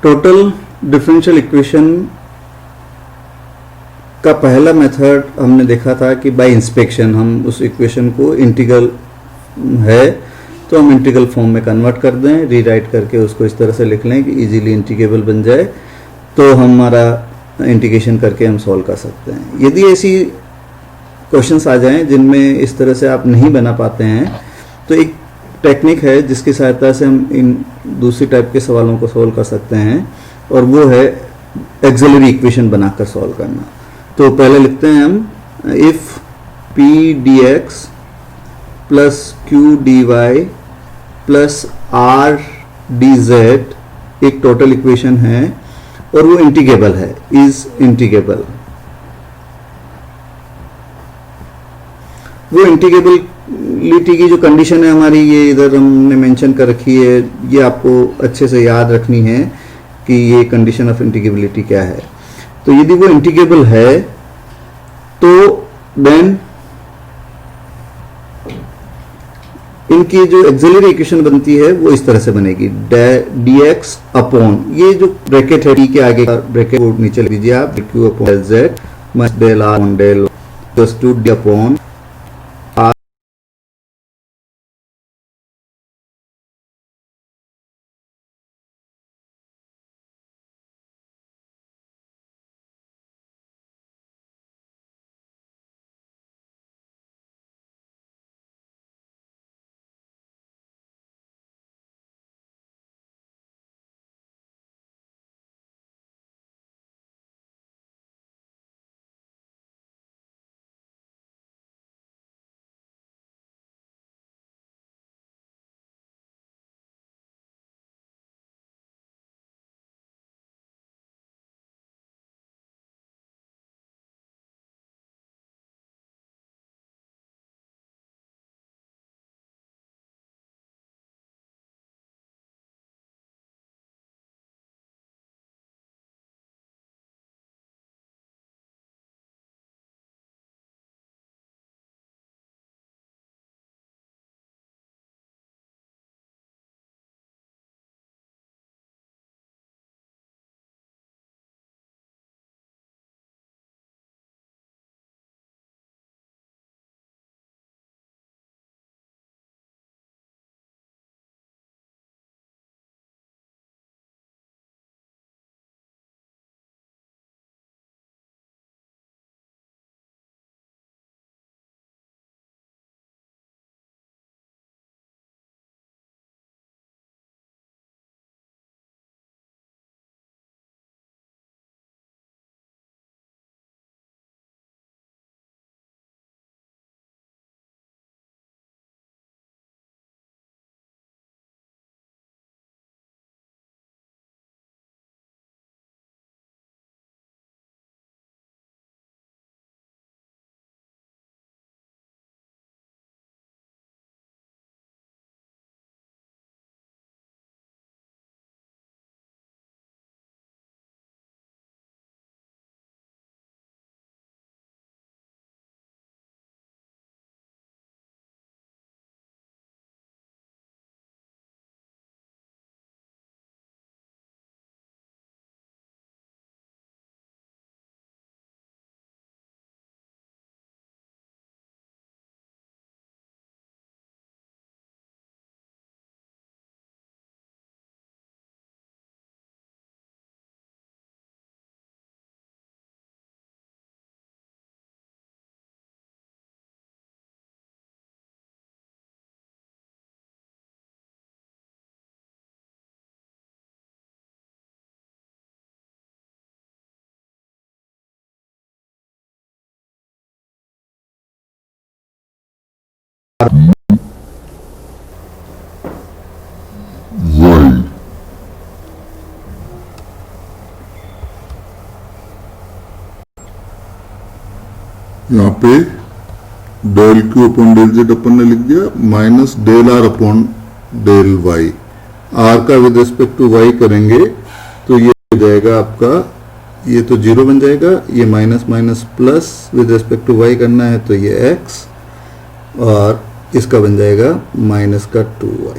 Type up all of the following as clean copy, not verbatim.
Total differential equation का पहला method हमने देखा था कि बाय इंस्पेक्शन हम उस इक्वेशन को इंटीग्रल है तो हम इंटीग्रल फॉर्म में कन्वर्ट कर दें, रीराइट करके उसको इस तरह से लिख लें कि इजीली इंटीग्रेबल बन जाए, तो हमारा इंटीग्रेशन करके हम सॉल्व कर सकते हैं। यदि ऐसी क्वेश्चंस आ जाएं जिनमें इस तरह से आप नहीं बना पाते हैं तो एक टेक्निक है जिसकी सहायता से हम इन दूसरी टाइप के सवालों को सॉल्व कर सकते हैं, और वो है एक्सिलरी इक्वेशन बनाकर सॉल्व करना। तो पहले लिखते हैं हम if P D X plus Q D Y plus R D Z एक टोटल इक्वेशन है और वो इंटीग्रेबल है, इज इंटीग्रेबल। वो इंटीग्रेबिलिटी की जो कंडीशन है हमारी, ये इधर हमने मेंशन कर रखी है, ये आपको अच्छे से याद रखनी है कि ये कंडीशन ऑफ इंटीग्रेबिलिटी क्या है। तो यदि वो इंटीग्रेबल है तो देन इनकी जो एक्सिलरी इक्वेशन बनती है वो इस तरह से बनेगी, dx अपॉन ये जो ब्रैकेट है, t के आगे का ब्रैकेट को नीचे लिख दीजिए आप, q upon del z minus del r upon del plus 2d upon r यहाँ पे del Q upon del Z अपन ने लिख दिया minus del R upon del Y. R का विद रिस्पेक्ट टू वाई करेंगे तो ये हो जाएगा आपका, ये तो जीरो बन जाएगा, ये minus minus plus with respect to Y करना है तो ये एक्स, और इसका बन जाएगा माइनस का 2y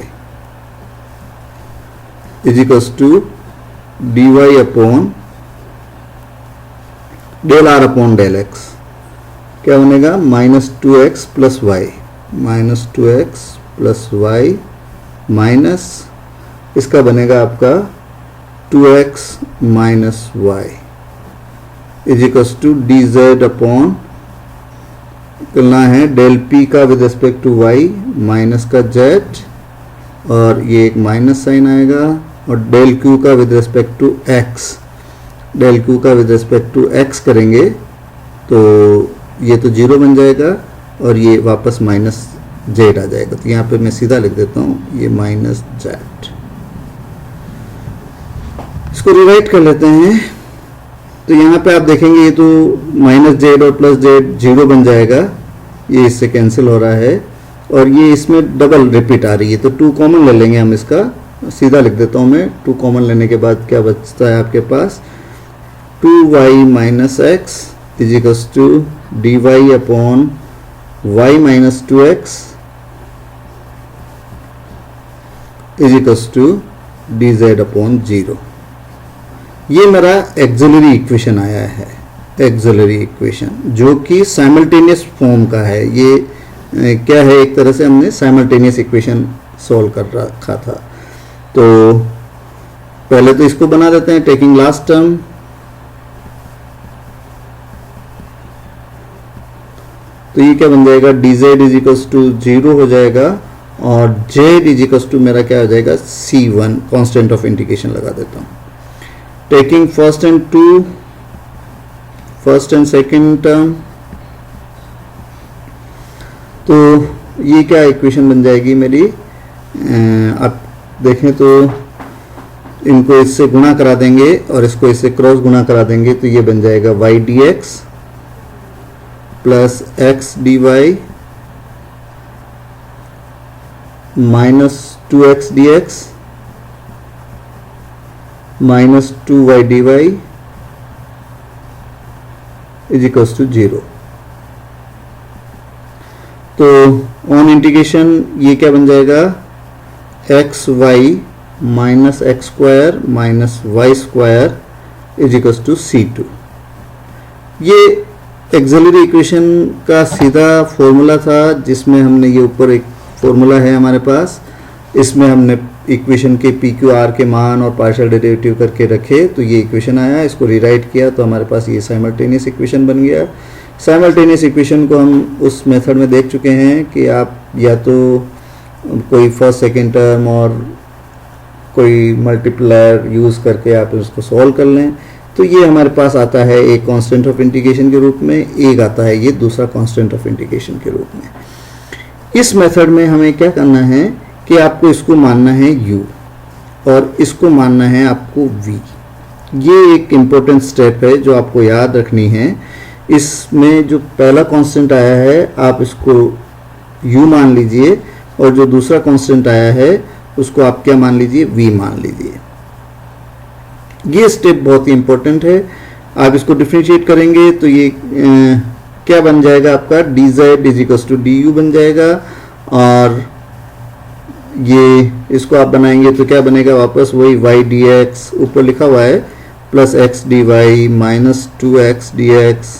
is equals to D Y upon del R upon del X क्या बनेगा, minus 2x plus Y, minus 2x plus Y minus इसका बनेगा आपका 2x minus Y is equals to D Z upon करना है del P का with respect to Y minus का Z और ये एक माइनस साइन आएगा और डेल क्यू का with respect to X, del Q का विद रिस्पेक्ट टू एक्स करेंगे तो ये तो जीरो बन जाएगा और ये वापस माइनस जेड आ जाएगा। तो यहाँ पे मैं सीधा लिख देता हूँ ये माइनस जेड। इसको रिराइट कर लेते हैं। तो यहाँ पे आप देखेंगे ये तो माइनस जेड और प्लस जेड जीरो बन जाएगा, ये इससे कैंसिल हो रहा है और ये इसमें डबल रिपीट आ रही है तो 2 कॉमन ले लेंगे हम, इसका सीधा लिख देता हूँ मैं। 2 कॉमन लेने के बाद क्या बचता है आपके पास, 2y minus X is equals to D Y upon Y minus 2x is equals to D Z upon 0। ये मेरा एक्सिलरी इक्वेशन आया है, एक्सिलरी इक्वेशन जो कि साइमल्टेनियस फॉर्म का है। ये क्या है, एक तरह से हमने साइमल्टेनियस इक्वेशन सॉल्व कर रखा था। तो पहले तो इसको बना देते हैं टेकिंग लास्ट टर्म, तो ये क्या बन जाएगा, D Z is equals to 0 हो जाएगा और जेड इज इक्वल्स टू मेरा क्या हो जाएगा, C1 कांस्टेंट ऑफ इंटीग्रेशन लगा देता हूँ। Taking first and second term, तो ये क्या इक्वेशन बन जाएगी मेरी, आप देखें तो इनको इससे गुणा करा देंगे और इसको इससे क्रॉस गुणा करा देंगे तो ये बन जाएगा y dx plus x dy minus 2x dx minus 2y dy is equals to 0। तो ऑन इंटीग्रेशन ये क्या बन जाएगा, X Y minus X square minus Y square is equals to C2। ये एक्सिलरी इक्वेशन का सीधा फॉर्मूला था जिसमें हमने ये ऊपर एक फॉर्मूला है हमारे पास, इसमें हमने इक्वेशन के पी क्यू आर के मान और पार्शियल डेरिवेटिव करके रखे तो ये इक्वेशन आया, इसको रीराइट किया तो हमारे पास ये साइमल्टेनियस इक्वेशन बन गया। साइमल्टेनियस इक्वेशन को हम उस मेथड में देख चुके हैं कि आप या तो कोई फर्स्ट सेकेंड टर्म और कोई मल्टीप्लायर यूज़ करके आप उसको सॉल्व कर लें तो ये हमारे पास आता है एक कांस्टेंट ऑफ इंटीग्रेशन के रूप में, एक आता है ये दूसरा कांस्टेंट ऑफ इंटीग्रेशन के रूप में। इस मेथड में हमें क्या करना है कि आपको इसको मानना है u और इसको मानना है आपको v। ये एक इम्पोर्टेंट स्टेप है जो आपको याद रखनी है। इसमें जो पहला कांस्टेंट आया है आप इसको u मान लीजिए और जो दूसरा कांस्टेंट आया है उसको आप क्या मान लीजिए, v मान लीजिए। ये स्टेप बहुत ही इंपॉर्टेंट है। आप इसको डिफरेंशिएट करेंगे तो ये क्या बन जाएगा आपका, D Z is equals to D U बन जाएगा और ये इसको आप बनाएंगे तो क्या बनेगा, वापस वही y dx ऊपर लिखा हुआ है plus x dy minus 2x dx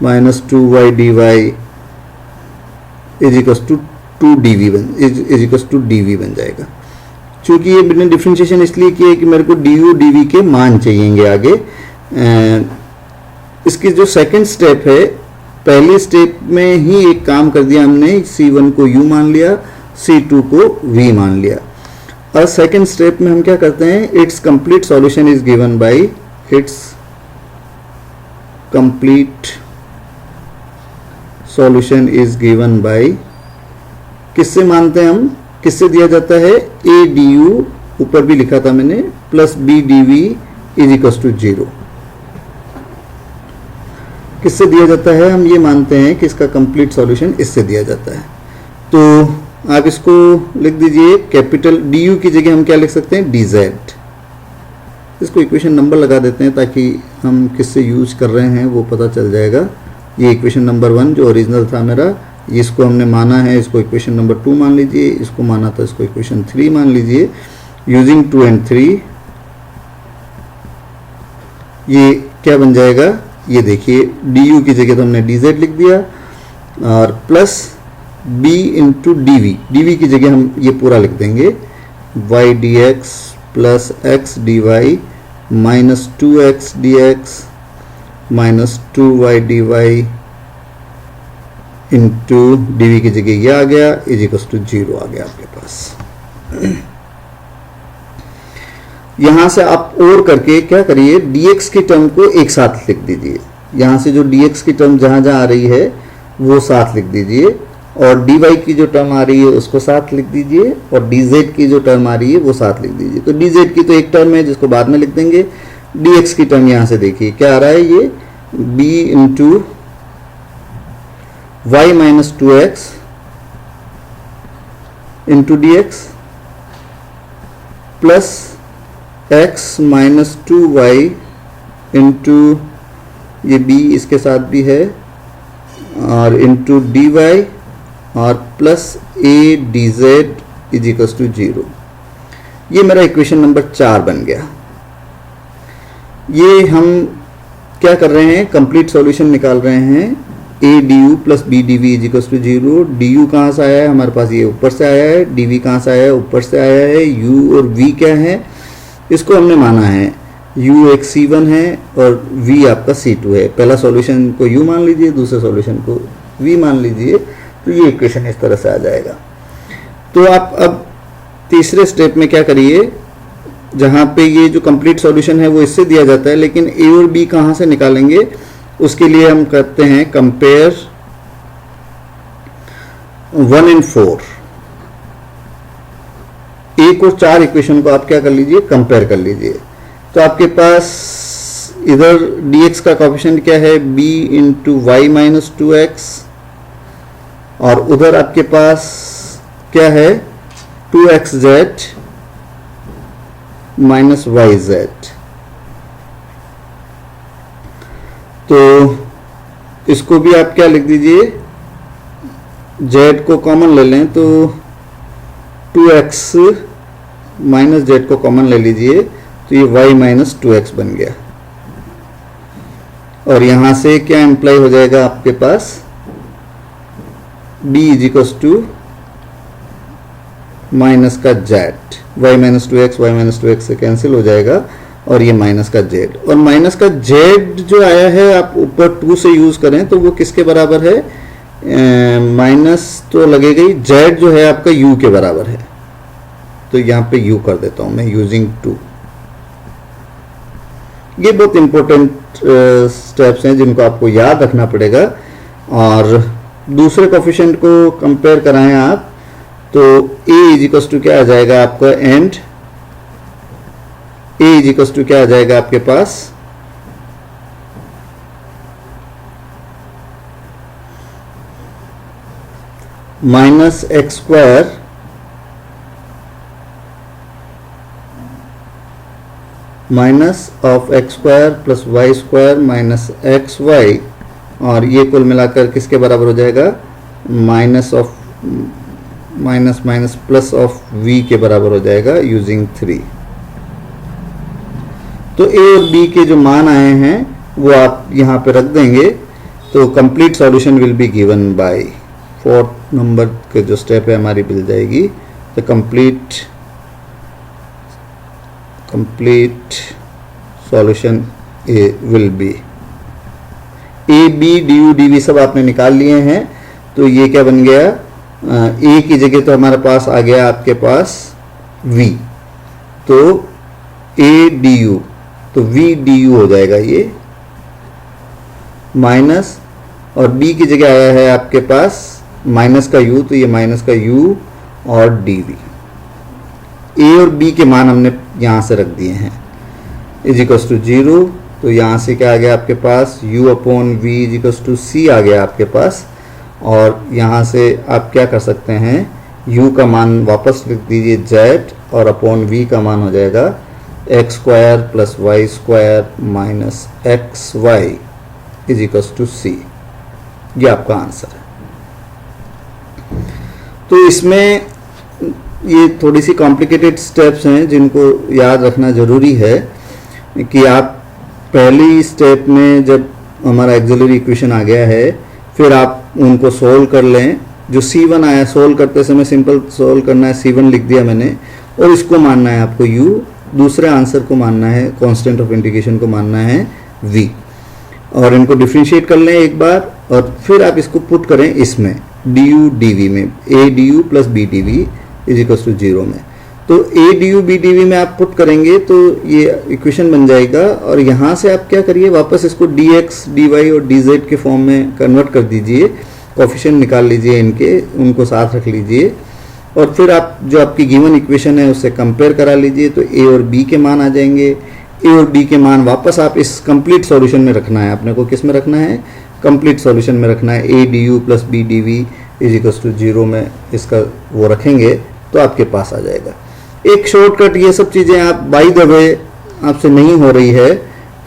minus 2y dy is equals to 2 dv बन जाएगा। चूंकि ये मैंने डिफरेंशिएशन इसलिए किया है कि मेरे को du dv के मान चाहिएंगे आगे। इसकी जो सेकंड स्टेप है, पहले स्टेप में ही एक काम कर दिया हमने, C1 को u मान लिया, C2 को v मान लिया। और सेकंड स्टेप में हम क्या करते हैं, it's complete solution is given by, it's complete solution is given by, किससे मानते हैं हम, किससे दिया जाता है, a du ऊपर भी लिखा था मैंने plus b dv is equals to 0। किससे दिया जाता है, हम ये मानते हैं कि इसका कंप्लीट सॉल्यूशन इससे दिया जाता है। तो आप इसको लिख दीजिए, कैपिटल du की जगह हम क्या लिख सकते हैं, dz। इसको इक्वेशन नंबर लगा देते हैं ताकि हम किससे यूज कर रहे हैं वो पता चल जाएगा। ये इक्वेशन नंबर 1 जो ओरिजिनल था मेरा, इसको हमने माना है, इसको इक्वेशन नंबर 2 मान लीजिए, इसको माना था इसको इक्वेशन 3 मान लीजिए। यूजिंग 2 and 3 ये क्या बन जाएगा, ये देखिए du की जगह तो हमने dz लिख दिया और प्लस b इंटू dv की जगह हम ये पूरा लिख देंगे y dx plus x dy minus 2x dx minus 2y dy into dv की जगह ये आ गया इज इक्वल्स टू 0 आ गया आपके पास। यहां से आप और करके क्या करिए, dx की टर्म को एक साथ लिख दीजिए। यहां से जो dx की टर्म जहां जहां आ रही है वो साथ लिख दीजिए और dy की जो टर्म आ रही है उसको साथ लिख दीजिए और dz की जो टर्म आ रही है वो साथ लिख दीजिए। तो dz की तो एक टर्म है जिसको बाद में लिख देंगे, dx की टर्म यहां से देखिए क्या आ रहा है, ये b into y minus 2x into dx plus x minus 2y into ये b इसके साथ भी है और इंटू dy और plus a dz is equals to 0। ये मेरा इक्वेशन नंबर 4 बन गया। ये हम क्या कर रहे हैं, कंप्लीट सॉल्यूशन निकाल रहे हैं। a du plus b dv is equals to 0। du कहाँ से आया है हमारे पास, ये ऊपर से आया है, dv कहाँ से आया है, ऊपर से आया है। u और v क्या है, इसको हमने माना है u एक c1 है और v आपका c2 है। पहला सॉल्यूशन को u मान लीजिए, दूसरे सॉल्यूशन को v मान लीजिए, तो ये इक्वेशन इस तरह से आ जाएगा। तो आप अब तीसरे स्टेप में क्या करिए, जहां पे ये जो कंप्लीट सॉल्यूशन है वो इससे दिया जाता है, लेकिन a और b कहां से निकालेंगे, उसके लिए हम करते हैं कंपेयर 1 and 4। एक और 4 इक्वेशन को आप क्या कर लीजिए, कंपेयर कर लीजिए। तो आपके पास इधर dx का कोएफिशिएंट क्या है, b into Y minus 2x और उधर आपके पास क्या है 2xz माइनस yz। तो इसको भी आप क्या लिख दीजिए, z को कॉमन ले लें तो 2x माइनस z को कॉमन ले लीजिए तो ये y माइनस 2x बन गया। और यहां से क्या एम्प्लाई हो जाएगा आपके पास, b is equals to minus का z, y माइनस 2x से कैंसिल हो जाएगा और ये माइनस का z। और माइनस का z जो आया है आप ऊपर 2 से यूज करें तो वो किसके बराबर है, माइनस तो लगेगा ही, z जो है आपका u के बराबर है। तो यहां पे u कर देता हूं मैं यूजिंग 2। ये बहुत इंपॉर्टेंट स्टेप्स हैं जिनको आपको याद रखना पड़ेगा। और दूसरे कोएफिशिएंट को कंपेयर कराएं आप तो a इज इक्वल्स टू क्या आ जाएगा आपका, and a is equals to क्या आ जाएगा आपके पास, minus X square minus of X square plus Y square minus x Y, और ये कुल मिलाकर किसके बराबर हो जाएगा, minus of minus minus plus of v के बराबर हो जाएगा यूजिंग 3। तो a और b के जो मान आए हैं वो आप यहां पे रख देंगे तो complete solution will be given by 4th number के जो स्टेप है हमारी मिल जाएगी। तो complete solution A will be a b du dv सब आपने निकाल लिए हैं। तो ये क्या बन गया, a की जगह तो हमारे पास आ गया आपके पास v, तो a du तो v du हो जाएगा ये, माइनस और b की जगह आया है आपके पास माइनस का u, तो ये माइनस का u और dv। a और b के मान हमने यहां से रख दिए हैं इज इक्वल्स टू 0। तो यहां से क्या आ गया आपके पास, u upon v is equals to c आ गया आपके पास। और यहां से आप क्या कर सकते हैं, u का मान वापस लिख दीजिए z और अपॉन v का मान हो जाएगा x square plus Y square minus x y is equals to c। ये आपका आंसर है। तो इसमें ये थोड़ी सी कॉम्प्लिकेटेड स्टेप्स हैं जिनको याद रखना ज़रूरी है कि आप पहली स्टेप में जब हमारा एक्सिलरी इक्वेशन आ गया है, फिर आप उनको सोल्व कर लें। जो C1 आया, सोल्व करते समय सिंपल सोल्व करना है, C1 लिख दिया मैंने, और इसको मानना है आपको U, दूसरे आंसर को मानना है, कांस्टेंट ऑफ इंटीग्रेशन को मानना है V, और इनको डिफरेंशिएट कर लें एक बार, और फिर आप इसको पुट करें इसमें du dv में, a du plus b dv is equal to 0 में। तो a du b dv में आप पुट करेंगे तो ये इक्वेशन बन जाएगा, और यहाँ से आप क्या करिए, वापस इसको dx dy और dz के फॉर्म में कन्वर्ट कर दीजिए, कोफिशिएंट निकाल लीजिए इनके, उनको साथ रख लीजिए, और फिर आप जो आपकी गिवन इक्वेशन है उससे कंपेयर करा लीजिए, तो a और b के मान आ जाएंगे। a और d के मान वापस आप इस कंप्लीट सॉल्यूशन में रखना है, आपने को किस में रखना है, कंप्लीट सॉल्यूशन में रखना है। a du plus b dv is equal to 0 में इसका वो रखेंगे तो आपके पास आ जाएगा। एक शॉर्टकट, ये सब चीज़ें आप बाय द वे आपसे नहीं हो रही है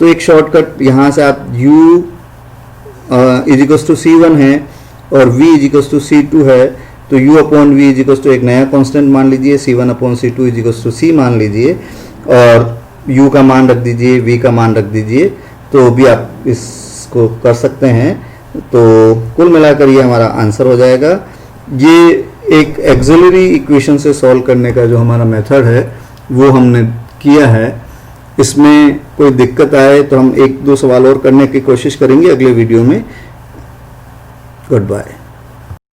तो एक शॉर्टकट यहाँ से आप u is equal to C1 है और v is equal to C2 है, तो u upon v is equal to एक नया कांस्टेंट मान लीजिए, C1 upon C2 is equal to C मान लीजिए, और u का मान रख दीजिए, v का मान रख दीजिए, तो भी आप इसको कर सकते हैं। तो कुल मिलाकर ये हमारा आंसर हो जाएगा। ये एक एक्सिलरी इक्वेशन से सॉल्व करने का जो हमारा मेथड है वो हमने किया है। इसमें कोई दिक्कत आए तो हम एक दो सवाल और करने की कोशिश करेंगे अगले वीडियो में। Good bye.